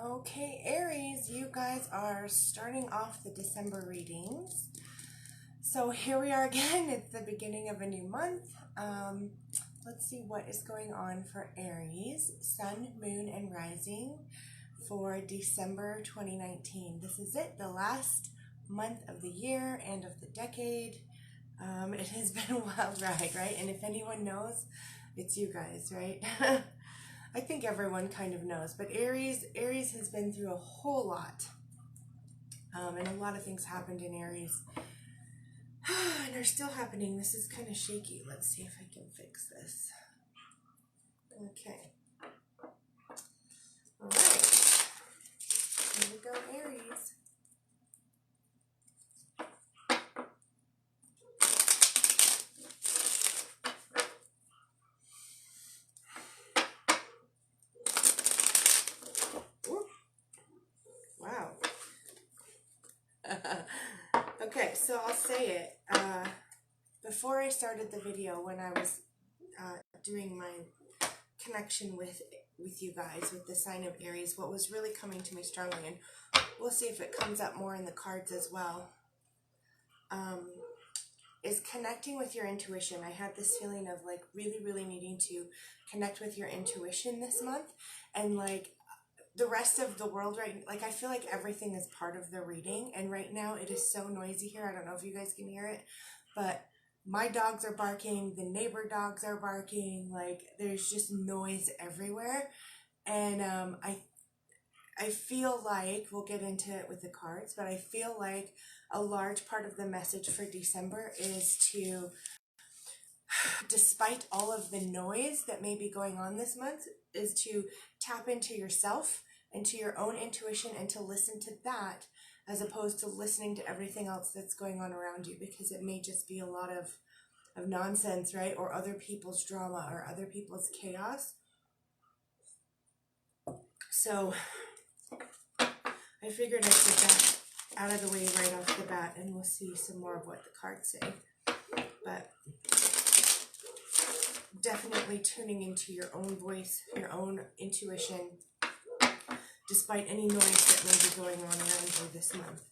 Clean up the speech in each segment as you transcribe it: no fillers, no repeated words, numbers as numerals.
Okay, Aries, you guys are starting off the December readings. So here we are again. It's the beginning of a new month. Let's see what is going on for Aries, Sun, Moon, and Rising for December 2019. This is it, the last month of the year and of the decade. It has been a wild ride, right? And if anyone knows, it's you guys, right? I think everyone kind of knows, but Aries has been through a whole lot, and a lot of things happened in Aries, and are still happening. This is kind of shaky. Let's see if I can fix this. Okay. All right. Here we go, Aries. Wow. Okay, so I'll say it. Before I started the video, when I was doing my connection with you guys, with the sign of Aries, what was really coming to me strongly, and we'll see if it comes up more in the cards as well, is connecting with your intuition. I had this feeling of like really needing to connect with your intuition this month, and like the rest of the world, right? Like I feel like everything is part of the reading, and right now it is so noisy here. I don't know if you guys can hear it, but my dogs are barking, the neighbor dogs are barking, like there's just noise everywhere. And I feel like, we'll get into it with the cards, but I feel like a large part of the message for December is to, despite all of the noise that may be going on this month, is to tap into yourself and to your own intuition and to listen to that as opposed to listening to everything else that's going on around you, because it may just be a lot of nonsense, right? Or other people's drama or other people's chaos. So I figured I'd get that out of the way right off the bat, and we'll see some more of what the cards say. But definitely tuning into your own voice, your own intuition, despite any noise that may be going on around you this month.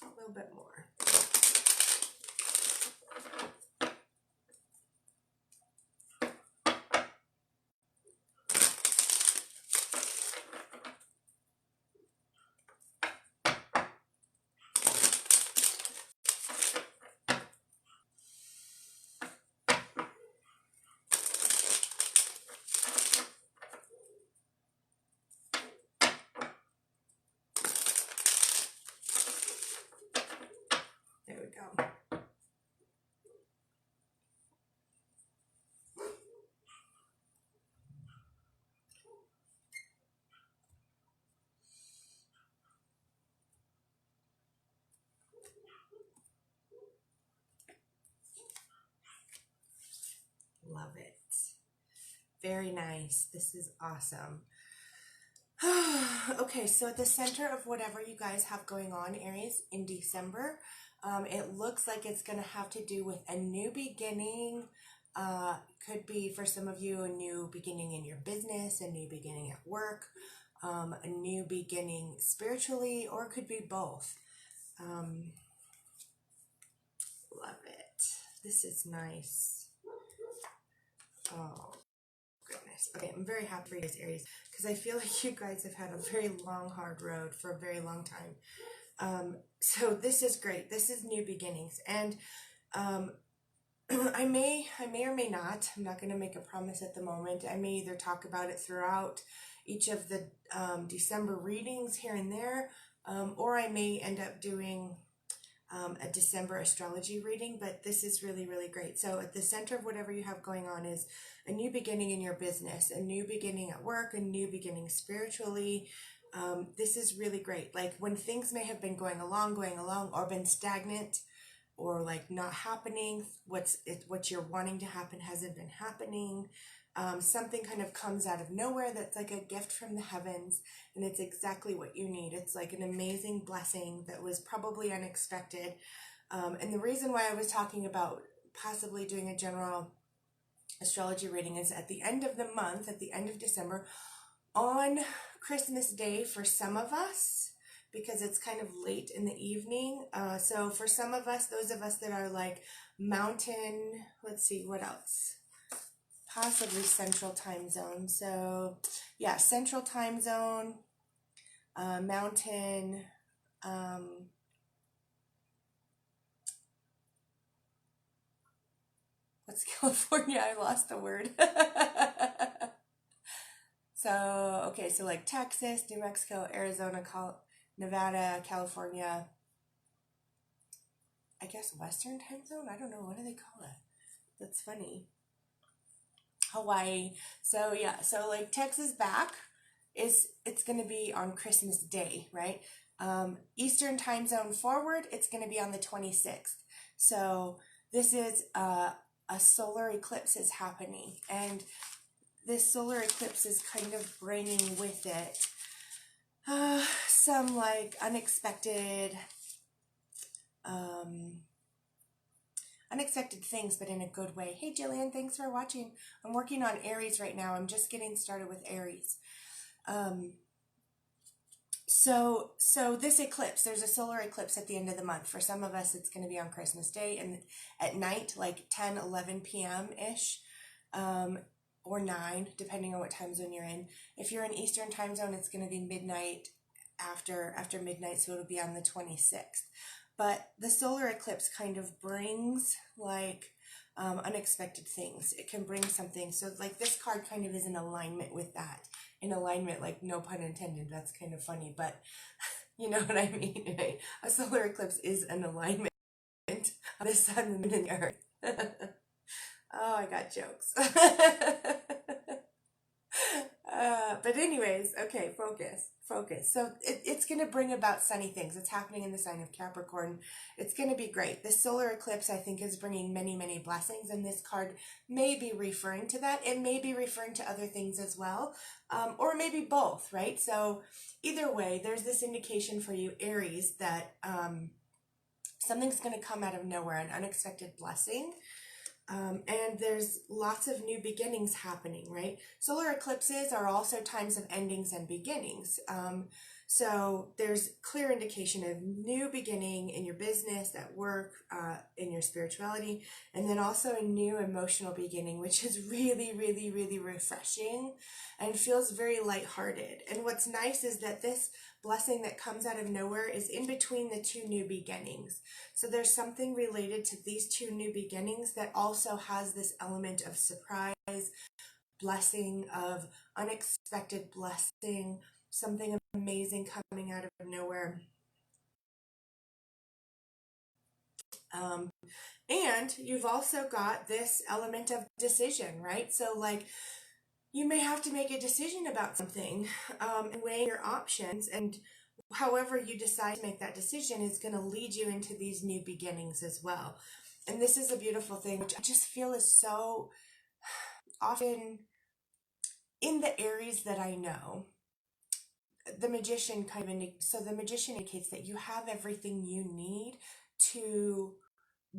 A little bit more. There we go. Love it. Very nice. This is awesome. Okay, so at the center of whatever you guys have going on, Aries, in December, it looks like it's going to have to do with a new beginning. Could be, for some of you, a new beginning in your business, a new beginning at work, a new beginning spiritually, or it could be both. Love it. This is nice. Oh, goodness. Okay, I'm very happy for you guys, Aries, because I feel like you guys have had a very long, hard road for a very long time. So this is great. This is new beginnings. And I may or may not, I'm not going to make a promise at the moment. I may either talk about it throughout each of the December readings here and there, or I may end up doing a December astrology reading, but this is really great. So at the center of whatever you have going on is a new beginning in your business, a new beginning at work, a new beginning spiritually. This is really great. Like when things may have been going along, or been stagnant, or like not happening, what you're wanting to happen hasn't been happening. Something kind of comes out of nowhere that's like a gift from the heavens, and it's exactly what you need. It's like an amazing blessing that was probably unexpected. And the reason why I was talking about possibly doing a general astrology reading is at the end of the month, at the end of December, on Christmas Day for some of us, because it's kind of late in the evening. So for some of us, those of us that are like mountain, let's see, what else? Possibly central time zone. So yeah, central time zone, mountain, what's California? I lost the word. So, okay, so like Texas, New Mexico, Arizona, Nevada, California, I guess Western time zone? I don't know. What do they call it? That's funny. Hawaii. So, yeah, so like Texas back it's going to be on Christmas Day, right? Eastern time zone forward, it's going to be on the 26th. So, this is a solar eclipse is happening, and this solar eclipse is kind of bringing with it some like unexpected things, but in a good way. Hey Jillian, thanks for watching. I'm working on Aries right now. I'm just getting started with Aries. So this eclipse, there's a solar eclipse at the end of the month. For some of us, it's going to be on Christmas Day and at night, like 10, 11 p.m. ish. Or 9, depending on what time zone you're in. If you're in Eastern time zone, it's going to be midnight after midnight, so it'll be on the 26th. But the solar eclipse kind of brings like unexpected things. It can bring something. So like this card kind of is in alignment with that. In alignment, like no pun intended. That's kind of funny, but you know what I mean, right? A solar eclipse is an alignment of the sun, the moon, and the earth. Oh, I got jokes. But anyways, okay, focus. So it's going to bring about sunny things. It's happening in the sign of Capricorn. It's going to be great. The solar eclipse, I think, is bringing many, many blessings, and this card may be referring to that. It may be referring to other things as well, or maybe both, right? So either way, there's this indication for you, Aries, that something's going to come out of nowhere, an unexpected blessing. And there's lots of new beginnings happening, right? Solar eclipses are also times of endings and beginnings. So there's clear indication of new beginning in your business, at work, in your spirituality, and then also a new emotional beginning, which is really, really, really refreshing and feels very lighthearted. And what's nice is that this blessing that comes out of nowhere is in between the two new beginnings. So there's something related to these two new beginnings that also has this element of surprise, blessing, of unexpected blessing, something amazing coming out of nowhere. And you've also got this element of decision, right? So like you may have to make a decision about something and weigh your options, and however you decide to make that decision is going to lead you into these new beginnings as well. And this is a beautiful thing, which I just feel is so often in the Aries that I know. The magician the magician indicates that you have everything you need to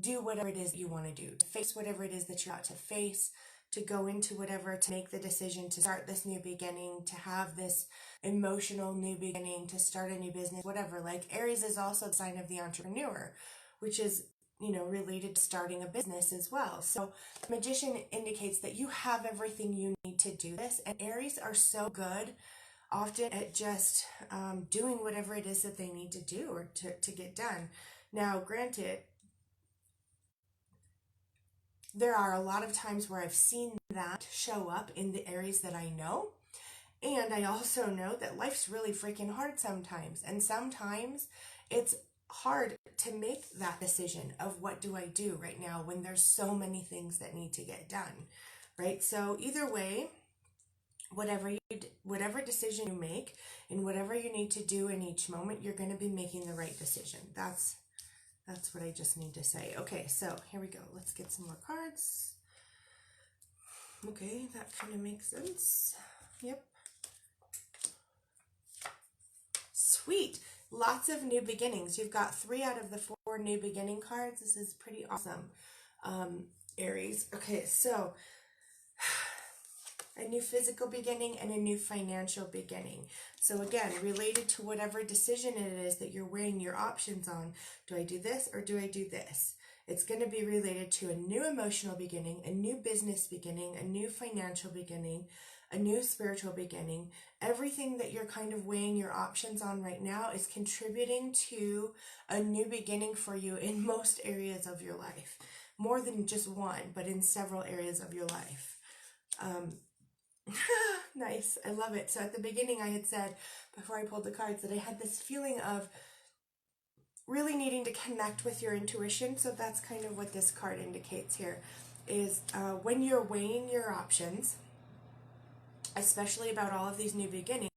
do whatever it is you want to do, to face whatever it is that you're out to face, to go into whatever, to make the decision to start this new beginning, to have this emotional new beginning, to start a new business, whatever. Like Aries is also the sign of the entrepreneur, which is, related to starting a business as well. So the magician indicates that you have everything you need to do this, and Aries are so good often at just doing whatever it is that they need to do or to get done. Now, granted, there are a lot of times where I've seen that show up in the Aries that I know. And I also know that life's really freaking hard sometimes. And sometimes it's hard to make that decision of what do I do right now when there's so many things that need to get done, right? So either way, whatever decision you make and whatever you need to do in each moment, you're going to be making the right decision. That's what I just need to say. Okay, so here we go. Let's get some more cards. Okay, that kind of makes sense. Yep. Sweet. Lots of new beginnings. You've got 3 out of the 4 new beginning cards. This is pretty awesome, Aries. Okay, so a new physical beginning and a new financial beginning. So again, related to whatever decision it is that you're weighing your options on. Do I do this or do I do this? It's going to be related to a new emotional beginning, a new business beginning, a new financial beginning, a new spiritual beginning. Everything that you're kind of weighing your options on right now is contributing to a new beginning for you in most areas of your life. More than just one, but in several areas of your life. Nice. I love it. So at the beginning I had said, before I pulled the cards, that I had this feeling of really needing to connect with your intuition. So that's kind of what this card indicates here is when you're weighing your options, especially about all of these new beginnings,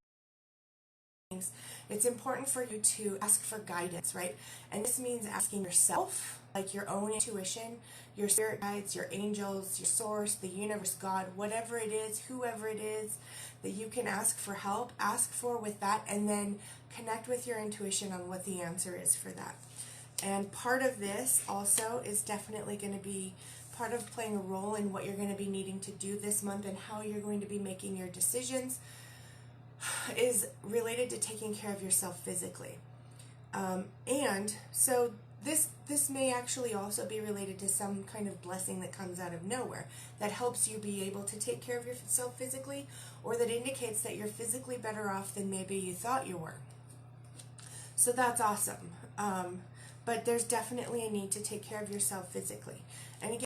it's important for you to ask for guidance, right? And this means asking yourself, like your own intuition, your spirit guides, your angels, your source, the universe, God, whatever it is, whoever it is that you can ask for help, ask for with that, and then connect with your intuition on what the answer is for that. And part of this also is definitely going to be part of playing a role in what you're going to be needing to do this month and how you're going to be making your decisions is related to taking care of yourself physically. And so this may actually also be related to some kind of blessing that comes out of nowhere that helps you be able to take care of yourself physically, or that indicates that you're physically better off than maybe you thought you were. So that's awesome. But there's definitely a need to take care of yourself physically. And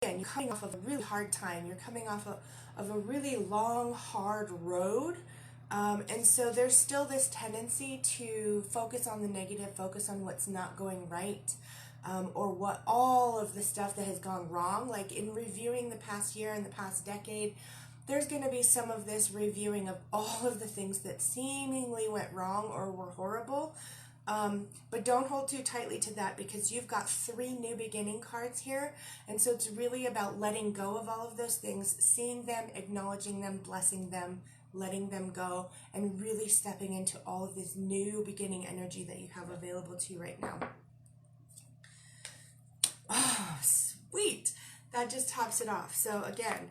again, you're coming off of a really hard time. You're coming off of a really long, hard road. And so there's still this tendency to focus on the negative, focus on what's not going right, or what all of the stuff that has gone wrong. Like in reviewing the past year and the past decade, there's going to be some of this reviewing of all of the things that seemingly went wrong or were horrible. But don't hold too tightly to that, because you've got 3 new beginning cards here. And so it's really about letting go of all of those things, seeing them, acknowledging them, blessing them, letting them go, and really stepping into all of this new beginning energy that you have available to you right now. Oh, sweet. That just tops it off. So again,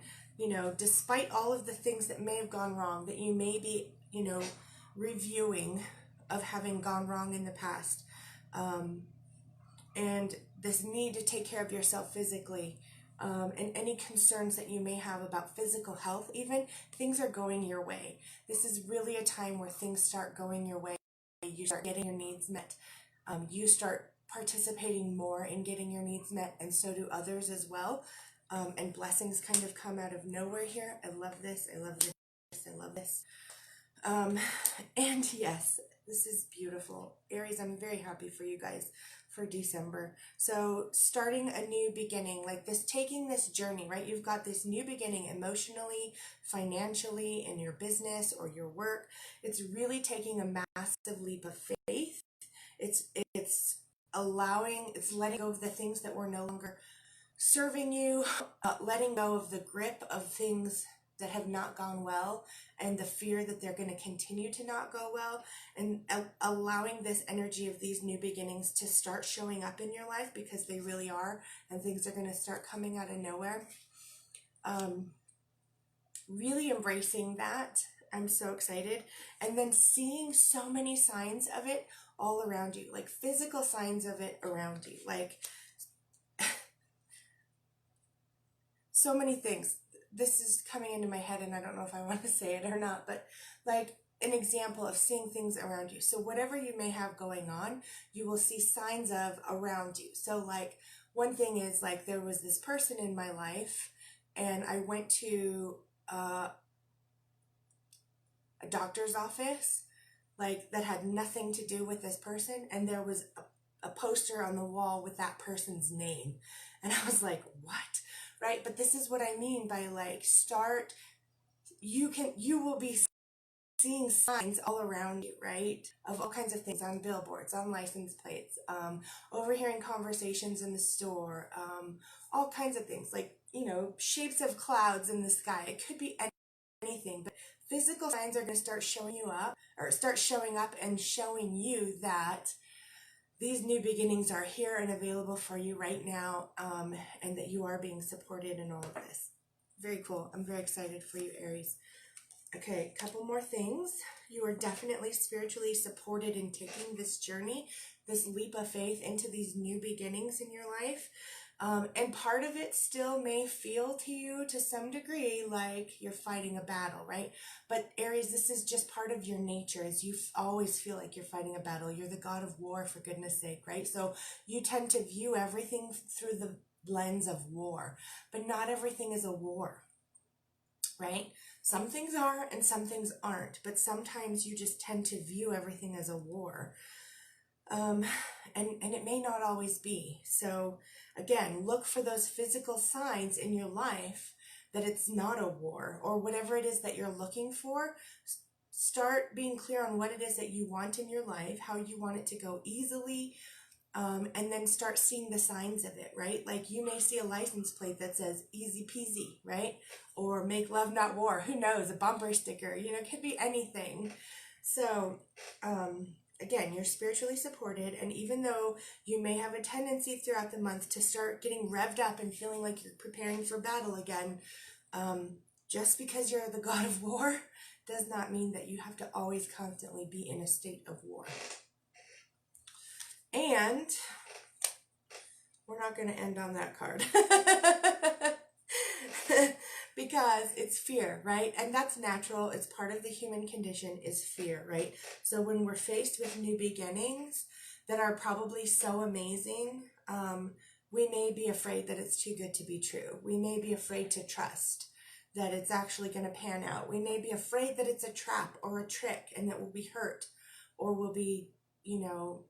despite all of the things that may have gone wrong, that you may be, reviewing of having gone wrong in the past, and this need to take care of yourself physically, and any concerns that you may have about physical health, even, things are going your way. This is really a time where things start going your way. You start getting your needs met. You start participating more in getting your needs met, and so do others as well. And blessings kind of come out of nowhere here. I love this. I love this. I love this. And yes, this is beautiful. Aries, I'm very happy for you guys for December. So starting a new beginning, like this, taking this journey, right? You've got this new beginning emotionally, financially, in your business or your work. It's really taking a massive leap of faith. It's letting go of the things that were no longer serving you, letting go of the grip of things that have not gone well, and the fear that they're going to continue to not go well, and allowing this energy of these new beginnings to start showing up in your life, because they really are, and things are going to start coming out of nowhere. Really embracing that. I'm so excited. And then seeing so many signs of it all around you, like physical signs of it around you, like so many things. This is coming into my head and I don't know if I want to say it or not, but like an example of seeing things around you. So whatever you may have going on, you will see signs of around you. So like one thing is, like, there was this person in my life and I went to a doctor's office, like, that had nothing to do with this person, and there was a poster on the wall with that person's name, and I was like, what? Right? But this is what I mean by, like, you will be seeing signs all around you, right? Of all kinds of things, on billboards, on license plates, overhearing conversations in the store, all kinds of things, like, you know, shapes of clouds in the sky. It could be anything, but physical signs are going to start showing you up, or start showing up and showing you that these new beginnings are here and available for you right now, and that you are being supported in all of this. Very cool. I'm very excited for you, Aries. Okay, a couple more things. You are definitely spiritually supported in taking this journey, this leap of faith into these new beginnings in your life. And part of it still may feel to you to some degree like you're fighting a battle, right? But Aries, this is just part of your nature, is you always feel like you're fighting a battle. You're the god of war, for goodness sake, right? So you tend to view everything through the lens of war, but not everything is a war, right? Some things are and some things aren't, but sometimes you just tend to view everything as a war. And it may not always be. So again, look for those physical signs in your life that it's not a war, or whatever it is that you're looking for. Start being clear on what it is that you want in your life, how you want it to go easily, and then start seeing the signs of it, right? Like you may see a license plate that says easy peasy, right? Or make love, not war. Who knows? A bumper sticker, you know, it could be anything. So, again, you're spiritually supported, and even though you may have a tendency throughout the month to start getting revved up and feeling like you're preparing for battle again, just because you're the god of war does not mean that you have to always constantly be in a state of war. And we're not going to end on that card. Because it's fear, right? And that's natural. It's part of the human condition, is fear, right? So when we're faced with new beginnings that are probably so amazing, we may be afraid that it's too good to be true. We may be afraid to trust that it's actually going to pan out. We may be afraid that it's a trap or a trick and that we'll be hurt, or we'll be, you know,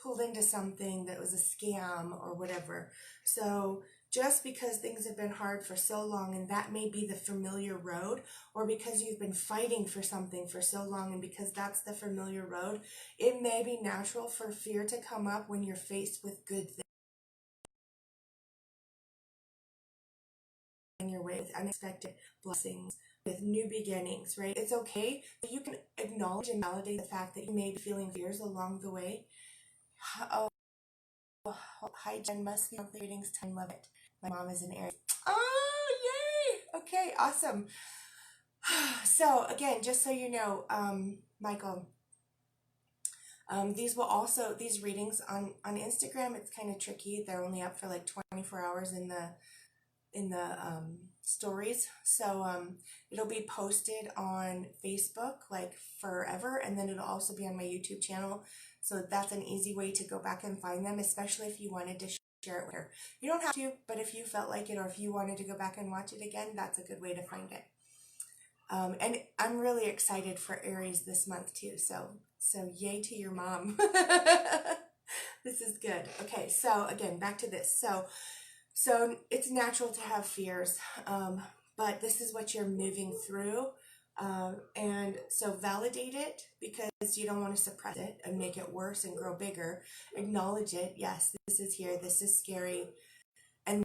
pulled into something that was a scam or whatever. So just because things have been hard for so long, and that may be the familiar road, or because you've been fighting for something for so long and because that's the familiar road, it may be natural for fear to come up when you're faced with good things in your way, with unexpected blessings, with new beginnings, right? It's okay. You can acknowledge and validate the fact that you may be feeling fears along the way. Oh, hi Jen, must be monthly readings time, love it. My mom is an Aries. Oh, yay! Okay, awesome. So again, just so you know, Michael, these readings on Instagram, it's kind of tricky. They're only up for like 24 hours in the stories. So it'll be posted on Facebook like forever, and then it'll also be on my YouTube channel. So that's an easy way to go back and find them, especially if you wanted to share it with her. You don't have to, but if you felt like it, or if you wanted to go back and watch it again, that's a good way to find it. And I'm really excited for Aries this month too. So yay to your mom. This is good. Okay, so again, back to this. So it's natural to have fears, but this is what you're moving through. And so validate it, because you don't want to suppress it and make it worse and grow bigger. Acknowledge it. Yes, this is here. This is scary. And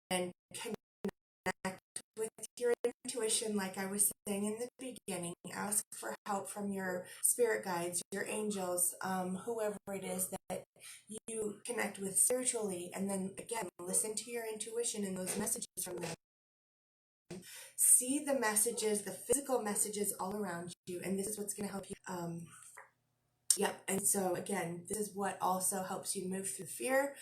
then connect with your intuition, like I was saying in the beginning. Ask for help from your spirit guides, your angels, whoever it is that you connect with spiritually. And then again, listen to your intuition and those messages from them. See the messages, the physical messages all around you, and this is what's going to help you. Yep. And so again, this is what also helps you move through fear.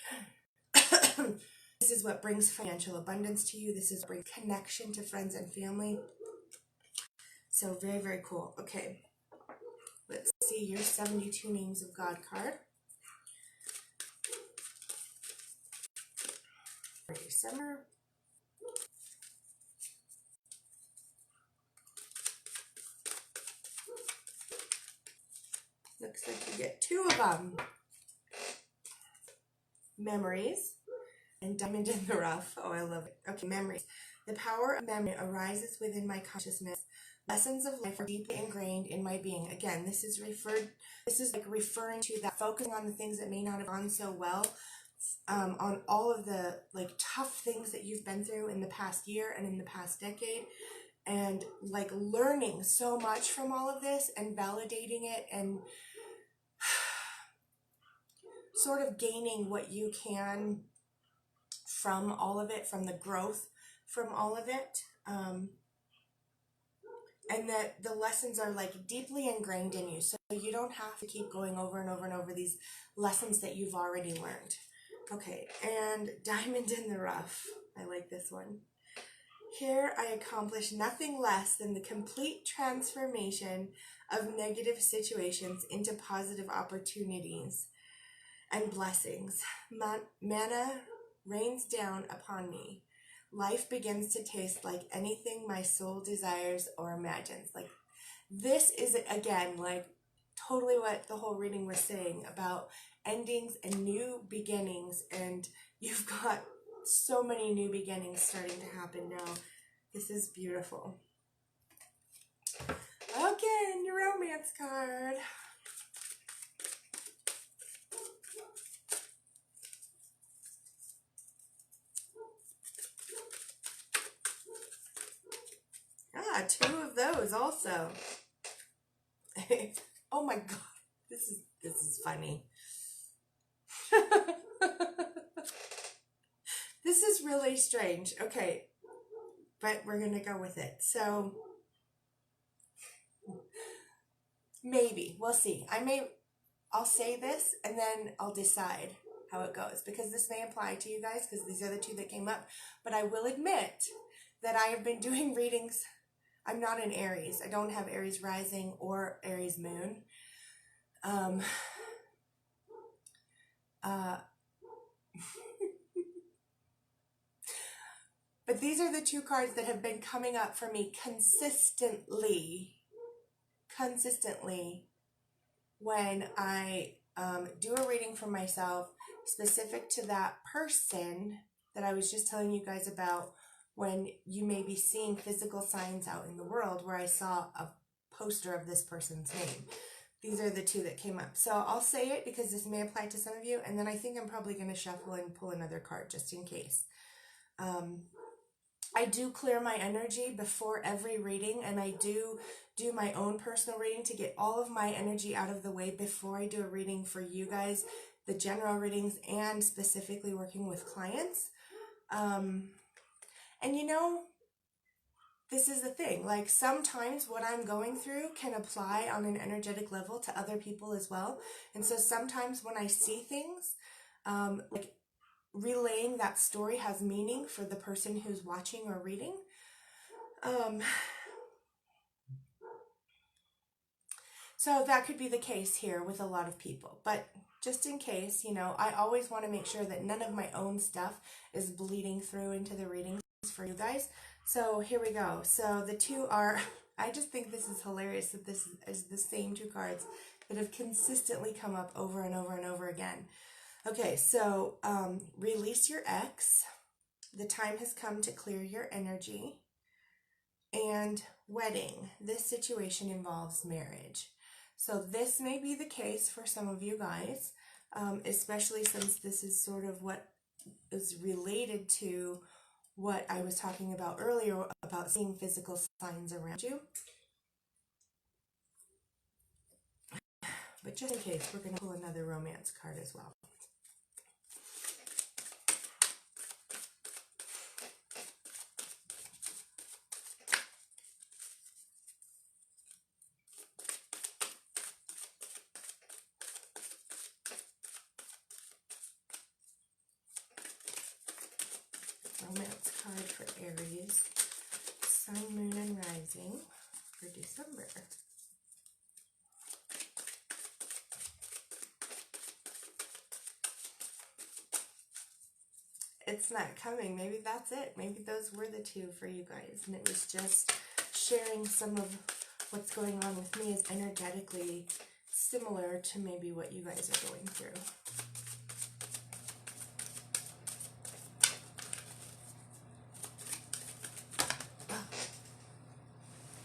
This is what brings financial abundance to you. This is what brings connection to friends and family. So very, very cool. Okay. Let's see your 72 Names of God card for December. Looks like you get 2 of them. Memories and Diamond in the Rough. Oh, I love it. Okay, memories. The power of memory arises within my consciousness Lessons of life are deeply ingrained in my being. Again, this is like referring to that, focusing on the things that may not have gone so well, on all of the like tough things that you've been through in the past year and in the past decade, and like learning so much from all of this and validating it and sort of gaining what you can from all of it, from the growth from all of it. And that the lessons are like deeply ingrained in you, so you don't have to keep going over and over and over these lessons that you've already learned. Okay, and diamond in the rough. I like this one. Here I accomplish nothing less than the complete transformation of negative situations into positive opportunities and blessings. Manna rains down upon me. Life begins to taste like anything my soul desires or imagines. Like, this is, again, like totally what the whole reading was saying about endings and new beginnings. And you've got so many new beginnings starting to happen now. This is beautiful. Okay, and your romance card. Ah, 2 of those also. Oh my god, this is funny. This is really strange. Okay, but we're gonna go with it. So maybe we'll see. I'll say this and then I'll decide how it goes, because this may apply to you guys, because these are the 2 that came up. But I will admit that I have been doing readings. I'm not an Aries. I don't have Aries rising or Aries moon. But these are the 2 cards that have been coming up for me consistently when I do a reading for myself specific to that person that I was just telling you guys about, when you may be seeing physical signs out in the world, where I saw a poster of this person's name. These are the 2 that came up. So I'll say it because this may apply to some of you, and then I think I'm probably going to shuffle and pull another card just in case. I do clear my energy before every reading, and I do my own personal reading to get all of my energy out of the way before I do a reading for you guys, the general readings, and specifically working with clients. And you know, this is the thing, like sometimes what I'm going through can apply on an energetic level to other people as well. And so sometimes when I see things, like relaying that story has meaning for the person who's watching or reading. So that could be the case here with a lot of people, but just in case, you know, I always want to make sure that none of my own stuff is bleeding through into the readings for you guys. So here we go. So the 2 are, I just think this is hilarious that this is the same 2 cards that have consistently come up over and over and over again. Okay, so release your ex. The time has come to clear your energy. And wedding. This situation involves marriage. So this may be the case for some of you guys, especially since this is sort of what is related to what I was talking about earlier about seeing physical signs around you. But just in case, we're going to pull another romance card as well. Romance card for Aries, Sun, Moon, and Rising for December. It's not coming. Maybe that's it. Maybe those were the 2 for you guys, and it was just sharing some of what's going on with me is energetically similar to maybe what you guys are going through.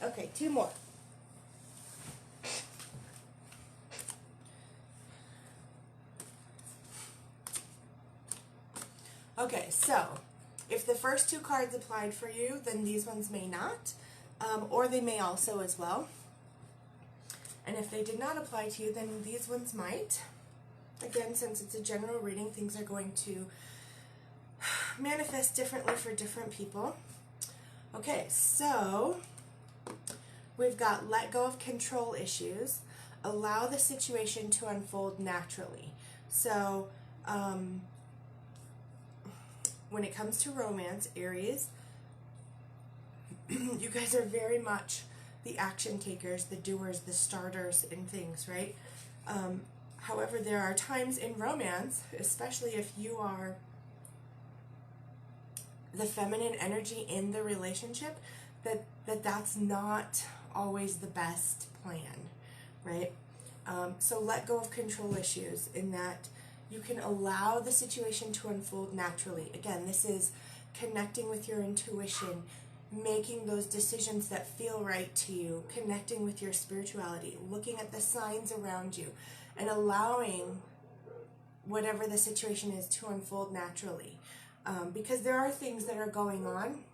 Okay, 2 more. Okay, so if the first 2 cards applied for you, then these ones may not, or they may also as well. And if they did not apply to you, then these ones might. Again, since it's a general reading, things are going to manifest differently for different people. Okay, so we've got let go of control issues, allow the situation to unfold naturally. So, when it comes to romance, Aries, you guys are very much the action takers, the doers, the starters in things, right? However, there are times in romance, especially if you are the feminine energy in the relationship, that's not always the best plan, right? So let go of control issues in that you can allow the situation to unfold naturally. Again, this is connecting with your intuition, making those decisions that feel right to you, connecting with your spirituality, looking at the signs around you, and allowing whatever the situation is to unfold naturally. Because there are things that are going on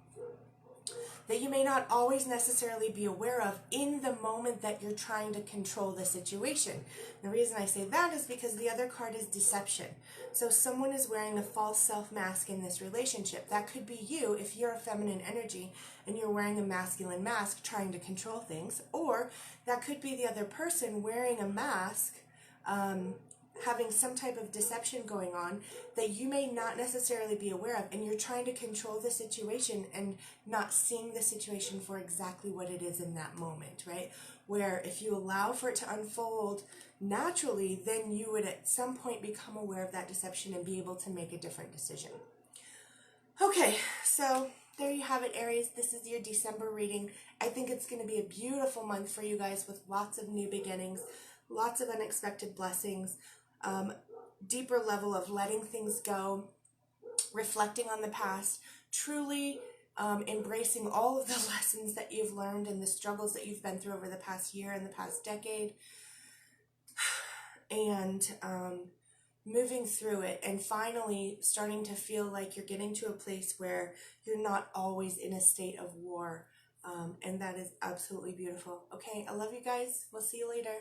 that you may not always necessarily be aware of in the moment that you're trying to control the situation. The reason I say that is because the other card is deception. So someone is wearing a false self mask in this relationship. That could be you if you're a feminine energy and you're wearing a masculine mask trying to control things, or that could be the other person wearing a mask, having some type of deception going on that you may not necessarily be aware of, and you're trying to control the situation and not seeing the situation for exactly what it is in that moment, right? Where if you allow for it to unfold naturally, then you would at some point become aware of that deception and be able to make a different decision. Okay, so there you have it, Aries. This is your December reading. I think it's going to be a beautiful month for you guys with lots of new beginnings, lots of unexpected blessings, deeper level of letting things go, reflecting on the past, truly embracing all of the lessons that you've learned and the struggles that you've been through over the past year and the past decade, and moving through it, and finally starting to feel like you're getting to a place where you're not always in a state of war, and that is absolutely beautiful. Okay, I love you guys. We'll see you later.